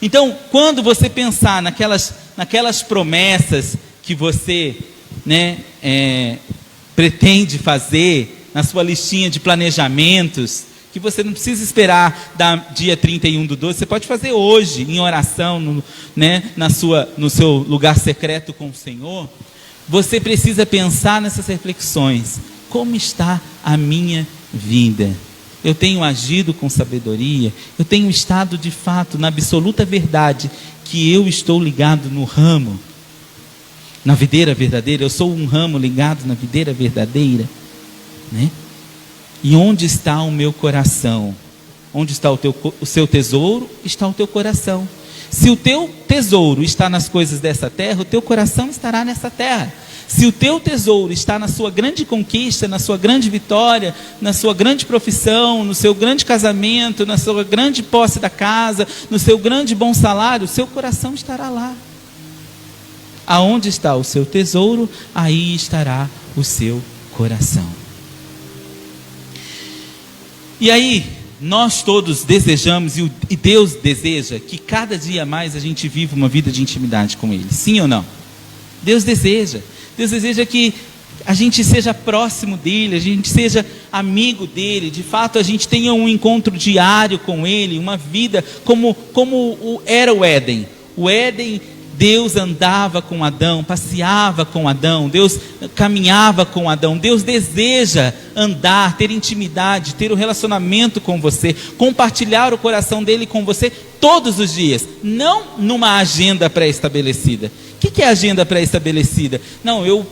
Então, quando você pensar naquelas promessas que você, pretende fazer na sua listinha de planejamentos, que você não precisa esperar dia 31/12, você pode fazer hoje, em oração, no seu lugar secreto com o Senhor. Você precisa pensar nessas reflexões. Como está a minha vida? Eu tenho agido com sabedoria? Eu tenho estado de fato na absoluta verdade que eu estou ligado no ramo, na videira verdadeira? Eu sou um ramo ligado na videira verdadeira, E onde está o meu coração? Onde está o seu tesouro? Está o teu coração. Se o teu tesouro está nas coisas dessa terra, o teu coração estará nessa terra. Se o teu tesouro está na sua grande conquista, na sua grande vitória, na sua grande profissão, no seu grande casamento, na sua grande posse da casa, no seu grande bom salário, o seu coração estará lá. Aonde está o seu tesouro, aí estará o seu coração. E aí, nós todos desejamos, e Deus deseja, que cada dia mais a gente viva uma vida de intimidade com Ele. Sim ou não? Deus deseja que a gente seja próximo dEle, a gente seja amigo dEle, de fato a gente tenha um encontro diário com Ele, uma vida como era o Éden. O Éden, Deus andava com Adão, passeava com Adão, Deus caminhava com Adão. Deus deseja andar, ter intimidade, ter um relacionamento com você, compartilhar o coração dele com você todos os dias, não numa agenda pré-estabelecida. O que é agenda pré-estabelecida? Não, eu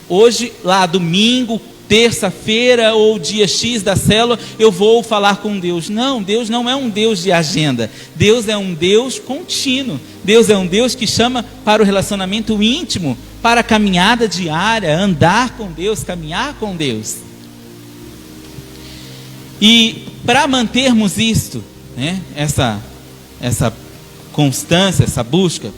hoje, lá domingo, terça-feira ou dia X da célula, eu vou falar com Deus. Não, Deus não é um Deus de agenda. Deus é um Deus contínuo. Deus é um Deus que chama para o relacionamento íntimo, para a caminhada diária, andar com Deus, caminhar com Deus. E para mantermos isto, essa constância, essa busca,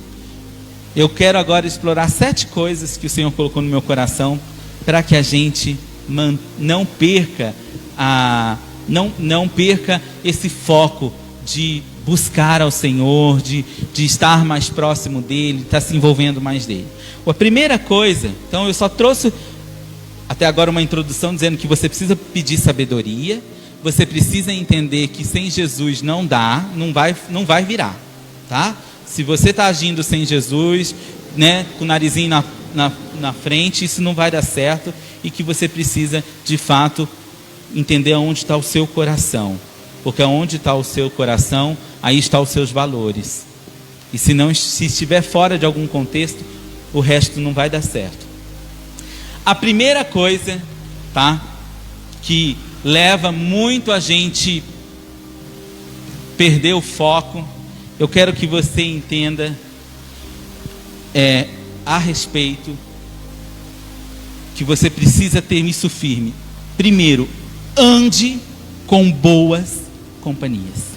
eu quero agora explorar 7 coisas que o Senhor colocou no meu coração para que a gente não perca esse foco de buscar ao Senhor, de estar mais próximo dEle, estar se envolvendo mais dEle. A primeira coisa, então eu só trouxe até agora uma introdução dizendo que você precisa pedir sabedoria, você precisa entender que sem Jesus não dá, não vai virar, tá? Se você está agindo sem Jesus, com o narizinho na frente, isso não vai dar certo, e que você precisa de fato entender aonde está o seu coração, porque aonde está o seu coração, aí estão os seus valores, e se estiver fora de algum contexto, o resto não vai dar certo. A primeira coisa, tá, que leva muito a gente perder o foco, eu quero que você entenda a respeito, que você precisa ter isso firme. Primeiro, ande com boas companhias.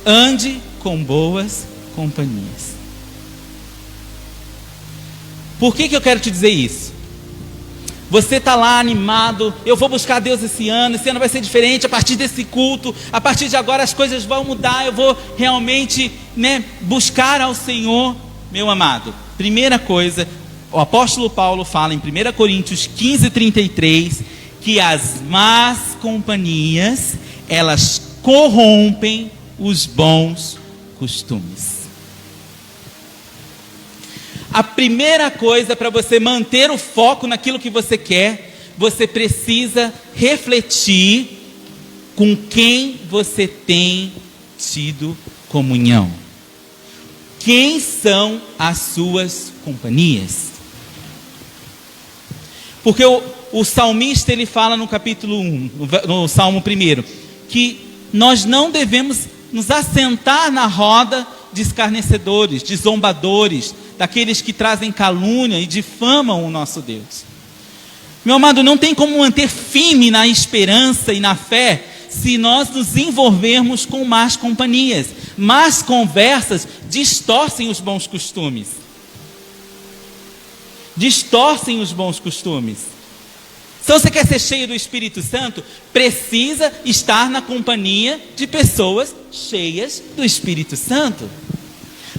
Ande com boas companhias. Por que eu quero te dizer isso? Você está lá animado, eu vou buscar Deus esse ano vai ser diferente, a partir desse culto, a partir de agora as coisas vão mudar, eu vou realmente buscar ao Senhor. Meu amado, primeira coisa, o apóstolo Paulo fala em 1 Coríntios 15:33, que as más companhias, elas corrompem os bons costumes. A primeira coisa para você manter o foco naquilo que você quer, você precisa refletir com quem você tem tido comunhão. Quem são as suas companhias? Porque o salmista, ele fala no capítulo 1, no Salmo 1, que nós não devemos nos assentar na roda de escarnecedores, de zombadores, daqueles que trazem calúnia e difamam o nosso Deus. Meu amado, não tem como manter firme na esperança e na fé se nós nos envolvermos com más companhias. Más conversas distorcem os bons costumes. Distorcem os bons costumes. Então, você quer ser cheio do Espírito Santo? Precisa estar na companhia de pessoas cheias do Espírito Santo.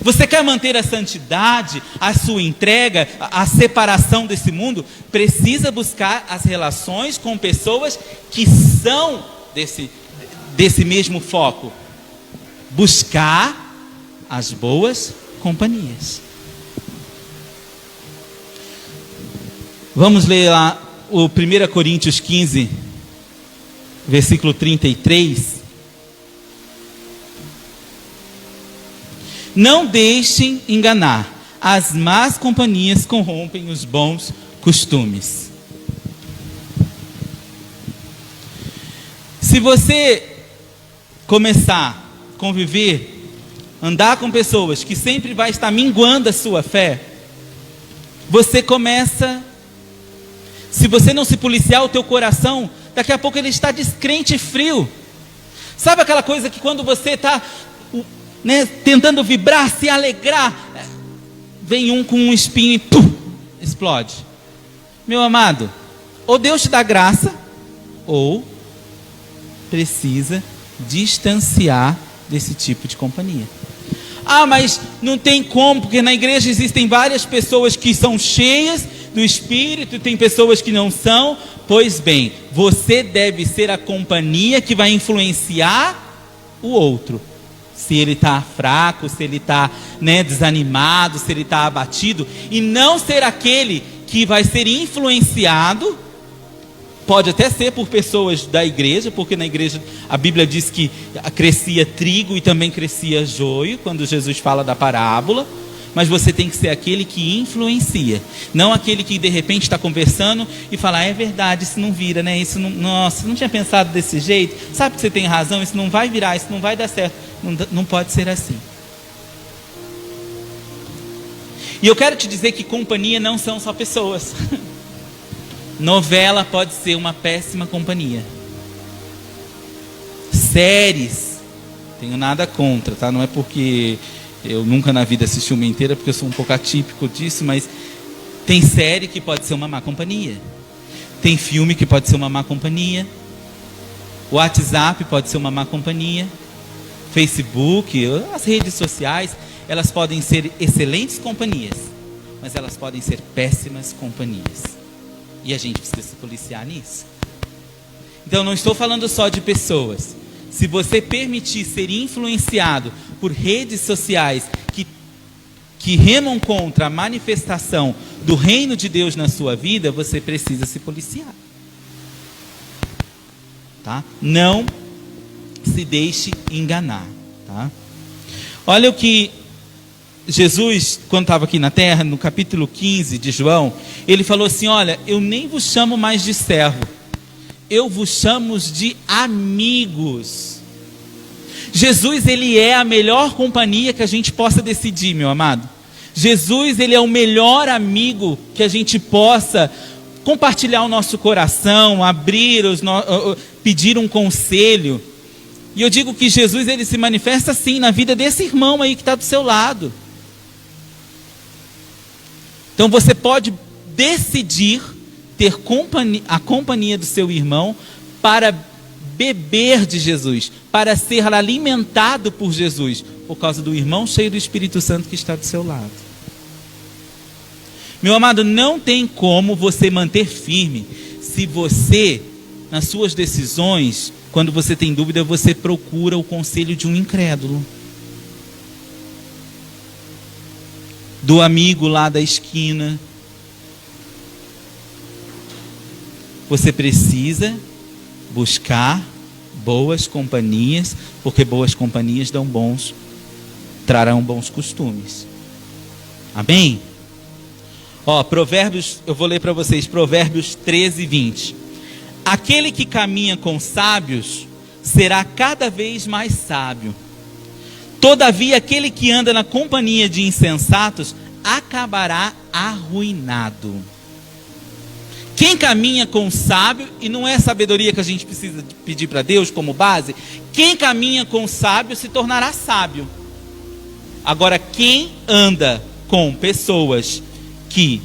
Você quer manter a santidade, a sua entrega, a separação desse mundo? Precisa buscar as relações com pessoas que são desse mesmo foco. Buscar as boas companhias. Vamos ler lá o 1 Coríntios 15, versículo 33. Não deixem enganar, as más companhias corrompem os bons costumes. Se você começar a conviver, andar com pessoas que sempre vai estar minguando a sua fé, você começa, se você não se policiar o teu coração, daqui a pouco ele está descrente e frio. Sabe aquela coisa que quando você está tentando vibrar, se alegrar, vem um com um espinho e pum, explode. Meu amado, ou Deus te dá graça, ou precisa distanciar desse tipo de companhia. Ah, mas não tem como, porque na igreja existem várias pessoas que são cheias do Espírito e tem pessoas que não são. Pois bem, você deve ser a companhia que vai influenciar o outro. Se ele está fraco, se ele está desanimado, se ele está abatido, e não ser aquele que vai ser influenciado. Pode até ser por pessoas da igreja, porque na igreja a Bíblia diz que crescia trigo e também crescia joio, quando Jesus fala da parábola. Mas você tem que ser aquele que influencia, não aquele que de repente está conversando e fala, é verdade, isso não vira, né? Isso não, nossa, não tinha pensado desse jeito, sabe que você tem razão, isso não vai virar, isso não vai dar certo. Não pode ser assim. E eu quero te dizer que companhia não são só pessoas. Novela pode ser uma péssima companhia. Séries, tenho nada contra, tá? Não é porque eu nunca na vida assisti uma inteira, porque eu sou um pouco atípico disso, mas tem série que pode ser uma má companhia. Tem filme que pode ser uma má companhia. O WhatsApp pode ser uma má companhia. Facebook, as redes sociais, elas podem ser excelentes companhias, mas elas podem ser péssimas companhias. E a gente precisa se policiar nisso. Então não estou falando só de pessoas. Se você permitir ser influenciado por redes sociais que remam contra a manifestação do reino de Deus na sua vida, você precisa se policiar. Tá? Não se deixe enganar. Tá? Olha o que Jesus, quando estava aqui na terra, no capítulo 15 de João, ele falou assim, olha, eu nem vos chamo mais de servo, eu vos chamo de amigos. Jesus, ele é a melhor companhia que a gente possa decidir, meu amado. Jesus, ele é o melhor amigo que a gente possa compartilhar o nosso coração, abrir, pedir um conselho. E eu digo que Jesus, ele se manifesta assim na vida desse irmão aí que está do seu lado. Então você pode decidir ter a companhia do seu irmão para beber de Jesus, para ser alimentado por Jesus, por causa do irmão cheio do Espírito Santo que está do seu lado. Meu amado, não tem como você manter firme se você, nas suas decisões, quando você tem dúvida, você procura o conselho de um incrédulo, do amigo lá da esquina. Você precisa buscar boas companhias, porque boas companhias trarão bons costumes. Amém? Provérbios, eu vou ler para vocês, Provérbios 13, 20. Aquele que caminha com sábios será cada vez mais sábio. Todavia, aquele que anda na companhia de insensatos acabará arruinado. Quem caminha com o sábio, e não é sabedoria que a gente precisa pedir para Deus como base, quem caminha com o sábio se tornará sábio. Agora, quem anda com pessoas que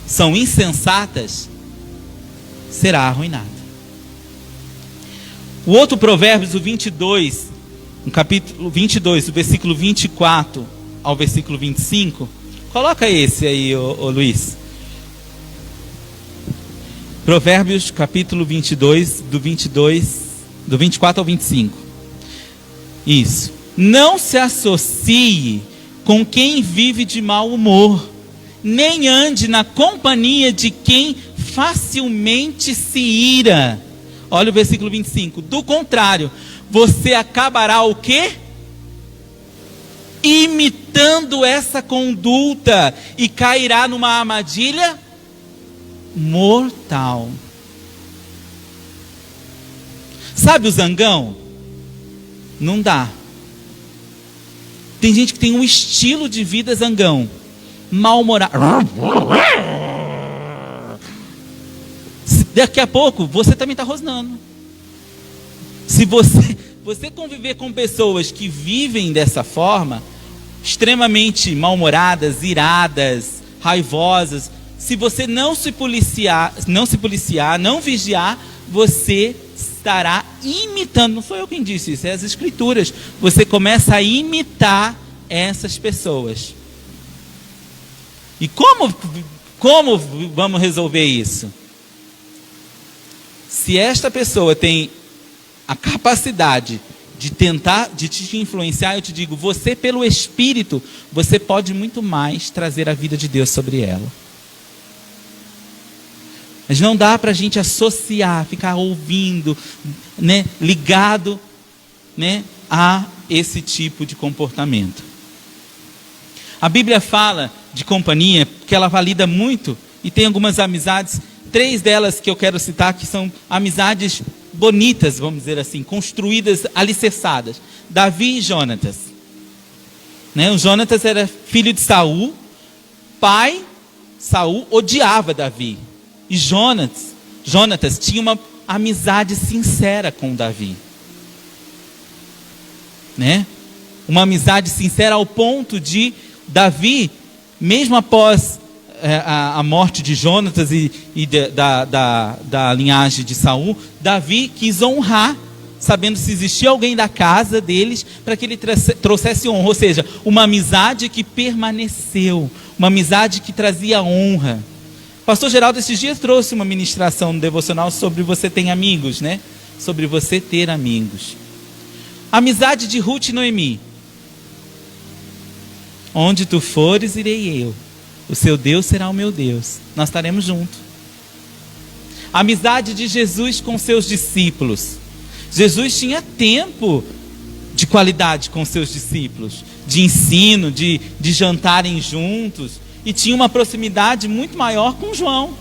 são insensatas, será arruinada. O outro Provérbios, o 22, no capítulo 22, do versículo 24 ao versículo 25, coloca esse aí, ô Luiz. Provérbios, capítulo 22, do 24 ao 25. Isso. Não se associe com quem vive de mau humor, nem ande na companhia de quem facilmente se ira. Olha o versículo 25. Do contrário, você acabará o quê? Imitando essa conduta e cairá numa armadilha mortal. Sabe o zangão? Não dá. Tem gente que tem um estilo de vida zangão, mal-humorado. Daqui a pouco você também está rosnando. Se você conviver com pessoas que vivem dessa forma, extremamente mal-humoradas, iradas, raivosas, se você não se policiar, não vigiar, você estará imitando. Não sou eu quem disse isso, é as Escrituras. Você começa a imitar essas pessoas. E como vamos resolver isso? Se esta pessoa tem a capacidade de tentar, de te influenciar, eu te digo, você pelo Espírito, você pode muito mais trazer a vida de Deus sobre ela. Mas não dá para a gente associar, ficar ouvindo, né, ligado, né, a esse tipo de comportamento. A Bíblia fala de companhia, que ela valida muito, e tem algumas amizades, 3 delas que eu quero citar, que são amizades bonitas, vamos dizer assim, construídas, alicerçadas. Davi e Jonatas. Né? O Jonatas era filho de Saul, pai, Saul odiava Davi. E Jonatas tinha uma amizade sincera com Davi. Né? Uma amizade sincera ao ponto de Davi, mesmo após a morte de Jonatas e da linhagem de Saul, Davi quis honrar, sabendo se existia alguém da casa deles, para que ele trouxesse honra. Ou seja, uma amizade que permaneceu, uma amizade que trazia honra. O pastor Geraldo esses dias trouxe uma ministração no devocional sobre você tem amigos, né? Sobre você ter amigos. Amizade de Ruth e Noemi. Onde tu fores, irei eu. O seu Deus será o meu Deus. Nós estaremos juntos. Amizade de Jesus com seus discípulos. Jesus tinha tempo de qualidade com seus discípulos, de ensino, de jantarem juntos. E tinha uma proximidade muito maior com João.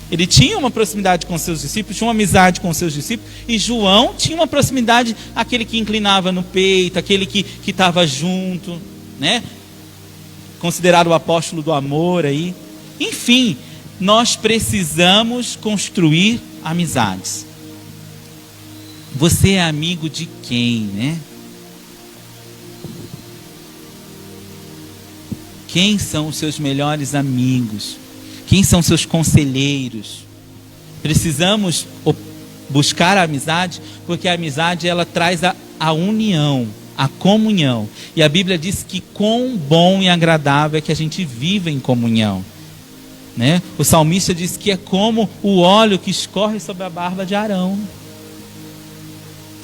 Ele tinha uma proximidade com seus discípulos, tinha uma amizade com seus discípulos. E João tinha uma proximidade, aquele que inclinava no peito, aquele que estava junto, né? Considerado o apóstolo do amor aí. Enfim, nós precisamos construir amizades. Você é amigo de quem, né? Quem são os seus melhores amigos? Quem são seus conselheiros? Precisamos buscar a amizade, porque a amizade ela traz a união, a comunhão. E a Bíblia diz que quão bom e agradável é que a gente viva em comunhão. Né? O salmista diz que é como o óleo que escorre sobre a barba de Arão.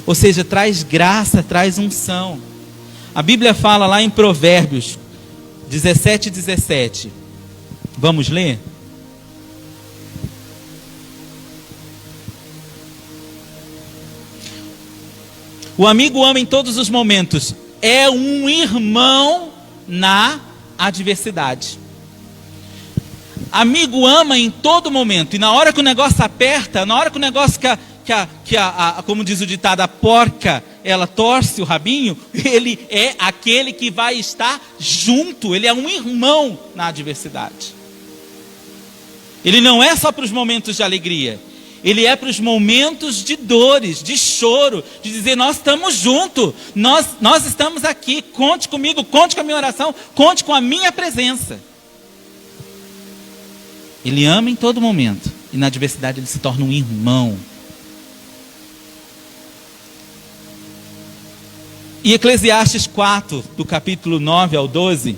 Ou seja, traz graça, traz unção. A Bíblia fala lá em Provérbios 17:17. Vamos ler? O amigo ama em todos os momentos. É um irmão na adversidade. Amigo ama em todo momento. E na hora que o negócio aperta, na hora que o negócio como diz o ditado, a porca, ela torce o rabinho, ele é aquele que vai estar junto. Ele é um irmão na adversidade. Ele não é só para os momentos de alegria. Ele é para os momentos de dores, de choro, de dizer, nós estamos juntos, nós estamos aqui, conte comigo, conte com a minha oração, conte com a minha presença. Ele ama em todo momento. E na adversidade ele se torna um irmão. E Eclesiastes 4, do capítulo 9 ao 12,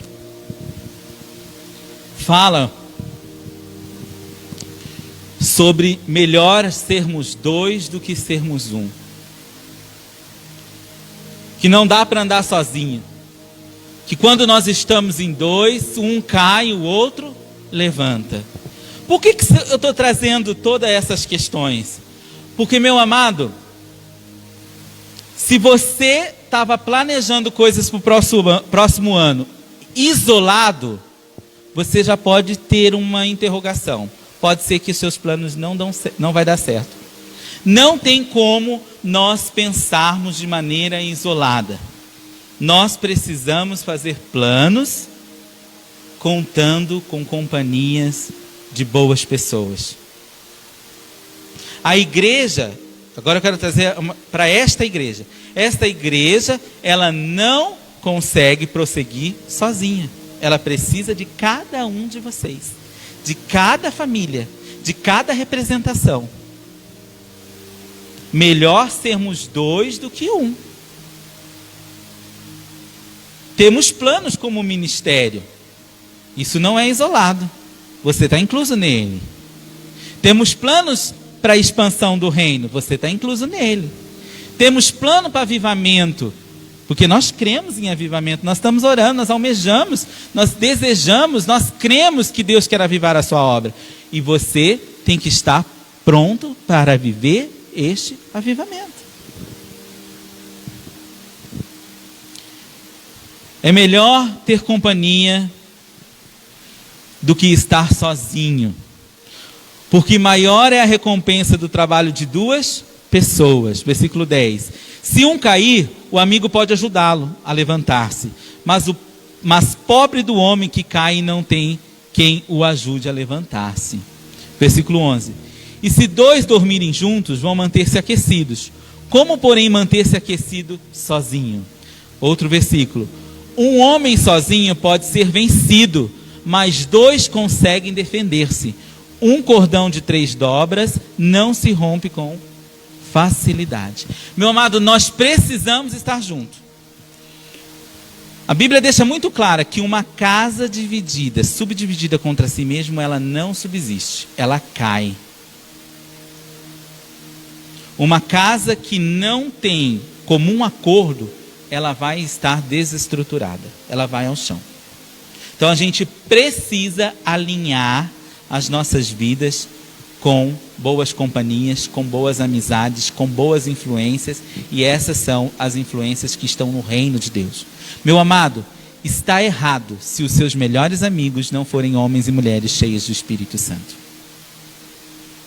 fala sobre melhor sermos dois do que sermos um. Que não dá para andar sozinho. Que quando nós estamos em dois, um cai, o outro levanta. Por que eu estou trazendo todas essas questões? Porque, meu amado, se você estava planejando coisas para o próximo ano isolado, você já pode ter uma interrogação. Pode ser que os seus planos não vai dar certo. Não tem como nós pensarmos de maneira isolada. Nós precisamos fazer planos contando com companhias de boas pessoas. A igreja, agora eu quero trazer para esta igreja. Esta igreja, ela não consegue prosseguir sozinha. Ela precisa de cada um de vocês, de cada família, de cada representação. Melhor sermos dois do que um. Temos planos como ministério. Isso não é isolado. Você está incluso nele. Temos planos para a expansão do reino. Você está incluso nele. Temos plano para avivamento. Porque nós cremos em avivamento. Nós estamos orando, nós almejamos, nós desejamos, nós cremos que Deus quer avivar a sua obra. E você tem que estar pronto para viver este avivamento. É melhor ter companhia do que estar sozinho. Porque maior é a recompensa do trabalho de duas pessoas. Versículo 10. Se um cair, o amigo pode ajudá-lo a levantar-se. Mas pobre do homem que cai e não tem quem o ajude a levantar-se. Versículo 11. E se dois dormirem juntos, vão manter-se aquecidos. Como, porém, manter-se aquecido sozinho? Outro versículo. Um homem sozinho pode ser vencido, mas dois conseguem defender-se. Um cordão de 3 dobras não se rompe com facilidade. Meu amado, nós precisamos estar juntos. A Bíblia deixa muito clara que uma casa dividida, subdividida contra si mesma, ela não subsiste, ela cai. Uma casa que não tem comum acordo, ela vai estar desestruturada, ela vai ao chão. Então a gente precisa alinhar as nossas vidas com boas companhias, com boas amizades, com boas influências, e essas são as influências que estão no reino de Deus. Meu amado, está errado se os seus melhores amigos não forem homens e mulheres cheios do Espírito Santo.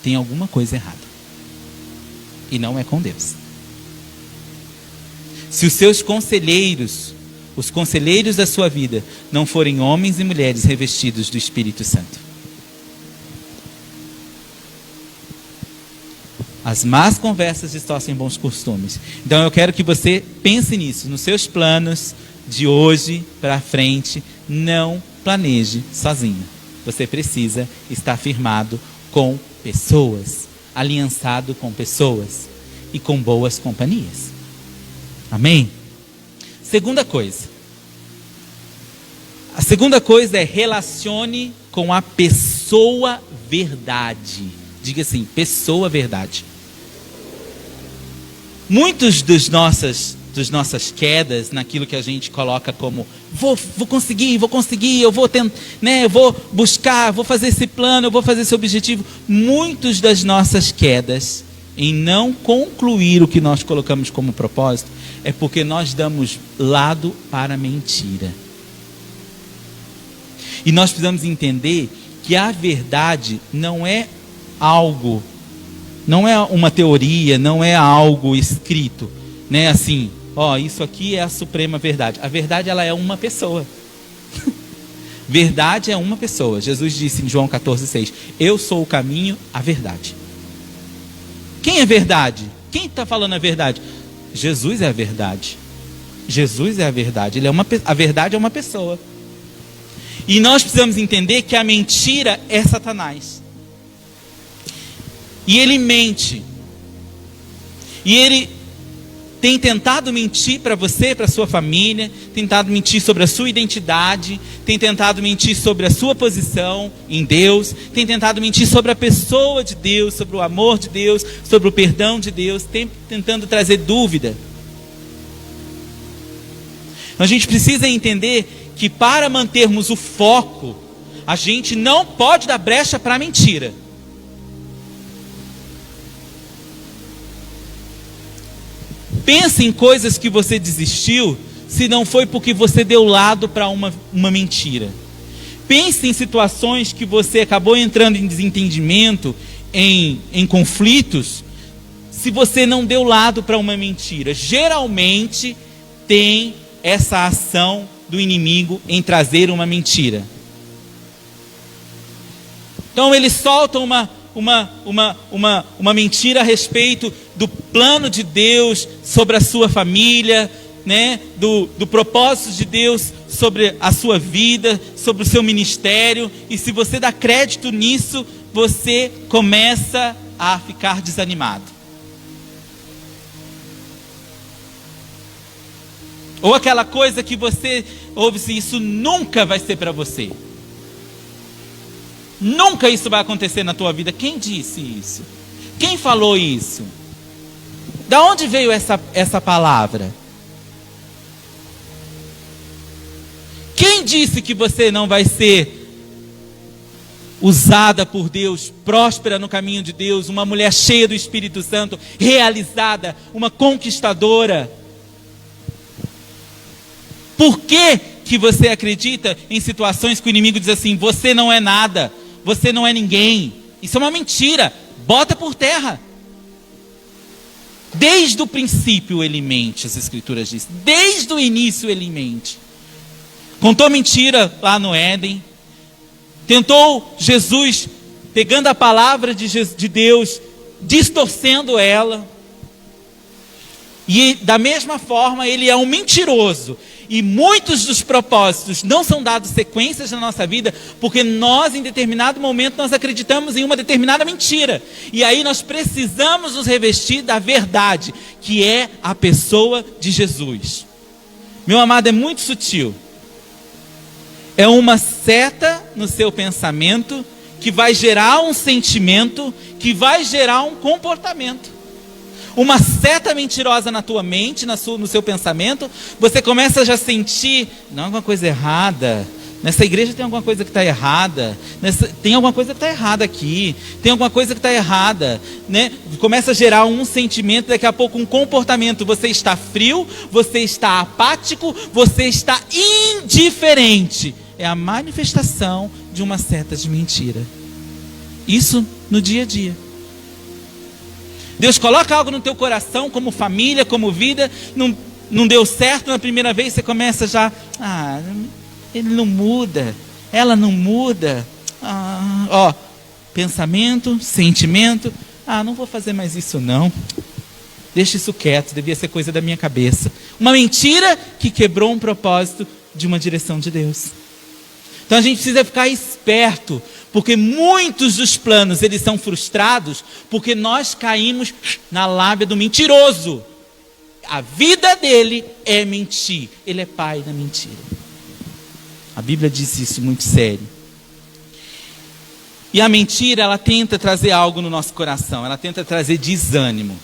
Tem alguma coisa errada. E não é com Deus. Se os seus conselheiros, os conselheiros da sua vida, não forem homens e mulheres revestidos do Espírito Santo. As más conversas distorcem bons costumes. Então eu quero que você pense nisso, nos seus planos de hoje para frente. Não planeje sozinho. Você precisa estar firmado com pessoas, aliançado com pessoas e com boas companhias. Amém? Segunda coisa. A segunda coisa é relacione com a pessoa verdade. Diga assim, pessoa verdade. Muitos dos nossas quedas, naquilo que a gente coloca como vou conseguir, eu vou tentar, eu vou buscar, vou fazer esse plano, eu vou fazer esse objetivo. Muitos das nossas quedas em não concluir o que nós colocamos como propósito é porque nós damos lado para a mentira. E nós precisamos entender que a verdade não é algo, não é uma teoria, não é algo escrito, assim, isso aqui é a suprema verdade. A verdade, ela é uma pessoa. Verdade é uma pessoa. Jesus disse em João 14,6, eu sou o caminho, a verdade. Quem é verdade? Quem está falando a verdade? Jesus é a verdade. Jesus é a verdade. A verdade é uma pessoa. E nós precisamos entender que a mentira é Satanás. E ele mente. E ele tem tentado mentir para você, para a sua família, tentado mentir sobre a sua identidade, tem tentado mentir sobre a sua posição em Deus, tem tentado mentir sobre a pessoa de Deus, sobre o amor de Deus, sobre o perdão de Deus, tentando trazer dúvida. A gente precisa entender que para mantermos o foco, a gente não pode dar brecha para a mentira. Pense em coisas que você desistiu, se não foi porque você deu lado para uma mentira. Pense em situações que você acabou entrando em desentendimento, em conflitos, se você não deu lado para uma mentira. Geralmente tem essa ação do inimigo em trazer uma mentira. Então ele solta uma mentira a respeito do plano de Deus sobre a sua família, né? do propósito de Deus sobre a sua vida, sobre o seu ministério, e se você dá crédito nisso, você começa a ficar desanimado. Ou aquela coisa que você ouve assim, isso nunca vai ser para você. Nunca isso vai acontecer na tua vida. Quem disse isso? Quem falou isso? Da onde veio essa palavra? Quem disse que você não vai ser usada por Deus, próspera no caminho de Deus, uma mulher cheia do Espírito Santo, realizada, uma conquistadora? Por que você acredita em situações que o inimigo diz assim, você não é nada, você não é ninguém? Isso é uma mentira, bota por terra. Desde o princípio ele mente, as escrituras dizem, desde o início ele mente. Contou mentira lá no Éden, tentou Jesus, pegando a palavra de Deus, distorcendo ela, e da mesma forma ele é um mentiroso. E muitos dos propósitos não são dados sequências na nossa vida, porque nós em determinado momento nós acreditamos em uma determinada mentira. E aí nós precisamos nos revestir da verdade, que é a pessoa de Jesus. Meu amado, é muito sutil. É uma seta no seu pensamento, que vai gerar um sentimento, que vai gerar um comportamento. Uma seta mentirosa na tua mente, no seu pensamento, você começa a já sentir, não, alguma coisa errada, nessa igreja tem alguma coisa que está errada, tem alguma coisa que está errada aqui, tem alguma coisa que está errada, né? Começa a gerar um sentimento, daqui a pouco um comportamento, você está frio, você está apático, você está indiferente. É a manifestação de uma seta de mentira. Isso no dia a dia. Deus coloca algo no teu coração, como família, como vida, não deu certo na primeira vez, você começa já, ele não muda, ela não muda, pensamento, sentimento, não vou fazer mais isso não, deixa isso quieto, devia ser coisa da minha cabeça. Uma mentira que quebrou um propósito de uma direção de Deus. Então a gente precisa ficar esperto, porque muitos dos planos eles são frustrados, porque nós caímos na lábia do mentiroso. A vida dele é mentir, ele é pai da mentira. A Bíblia diz isso muito sério. E a mentira, ela tenta trazer algo no nosso coração, ela tenta trazer desânimo.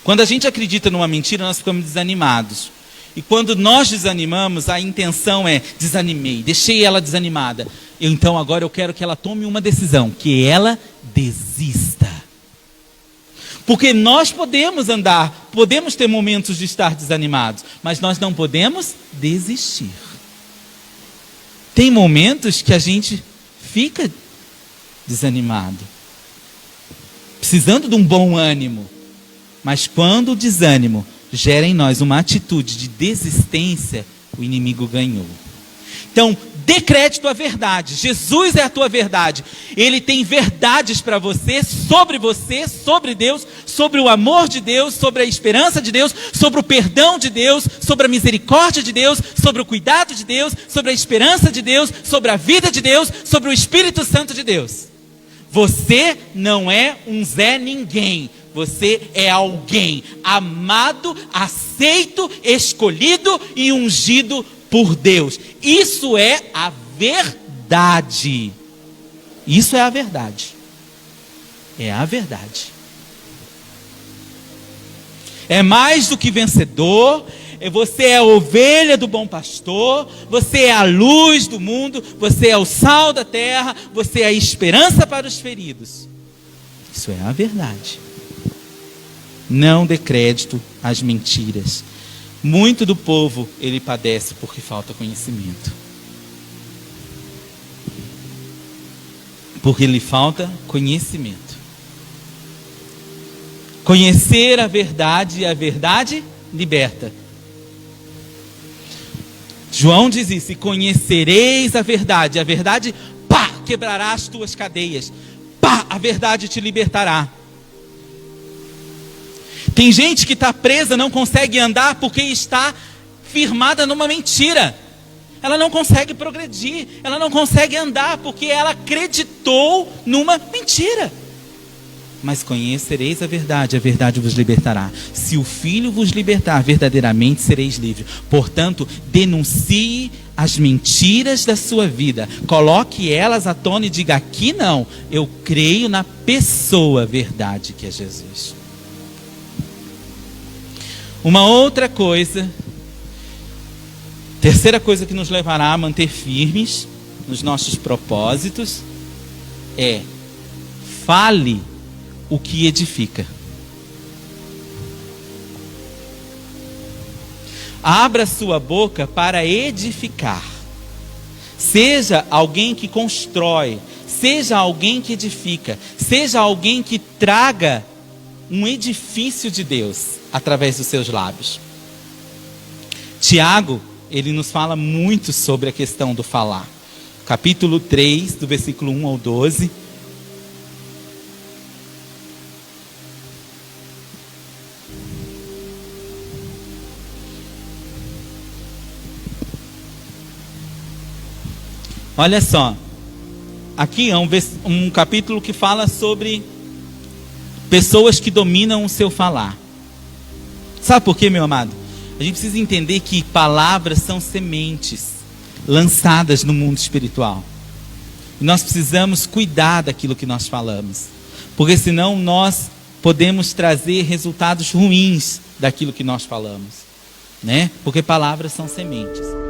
Quando a gente acredita numa mentira, nós ficamos desanimados. E quando nós desanimamos, a intenção é, desanimei, deixei ela desanimada. Então agora eu quero que ela tome uma decisão, que ela desista. Porque nós podemos andar, podemos ter momentos de estar desanimados, mas nós não podemos desistir. Tem momentos que a gente fica desanimado, precisando de um bom ânimo. Mas quando o desânimo gera em nós uma atitude de desistência, o inimigo ganhou. Então, dê crédito à verdade. Jesus é a tua verdade. Ele tem verdades para você, sobre Deus, sobre o amor de Deus, sobre a esperança de Deus, sobre o perdão de Deus, sobre a misericórdia de Deus, sobre o cuidado de Deus, sobre a esperança de Deus, sobre a vida de Deus, sobre o Espírito Santo de Deus. Você não é um Zé Ninguém. Você é alguém amado, aceito, escolhido e ungido por Deus. Isso é a verdade. Isso é a verdade. É a verdade. É mais do que vencedor. Você é a ovelha do bom pastor. Você é a luz do mundo. Você é o sal da terra. Você é a esperança para os feridos. Isso é a verdade. Não dê crédito às mentiras. Muito do povo, ele padece porque falta conhecimento. Porque lhe falta conhecimento. Conhecer a verdade, e a verdade liberta. João diz isso: e conhecereis a verdade, pá, quebrará as tuas cadeias, pá, a verdade te libertará. Tem gente que está presa, não consegue andar porque está firmada numa mentira. Ela não consegue progredir, ela não consegue andar porque ela acreditou numa mentira. Mas conhecereis a verdade vos libertará. Se o Filho vos libertar, verdadeiramente sereis livres. Portanto, denuncie as mentiras da sua vida. Coloque elas à tona e diga: aqui não, eu creio na pessoa verdade que é Jesus. Uma outra coisa, terceira coisa que nos levará a manter firmes nos nossos propósitos é: fale o que edifica. Abra sua boca para edificar. Seja alguém que constrói, seja alguém que edifica, seja alguém que traga um edifício de Deus através dos seus lábios. Tiago, ele nos fala muito sobre a questão do falar. Capítulo 3, do versículo 1 ao 12. Olha só, aqui é um capítulo que fala sobre pessoas que dominam o seu falar. Sabe por quê, meu amado? A gente precisa entender que palavras são sementes lançadas no mundo espiritual. E nós precisamos cuidar daquilo que nós falamos, porque senão nós podemos trazer resultados ruins daquilo que nós falamos, né? Porque palavras são sementes.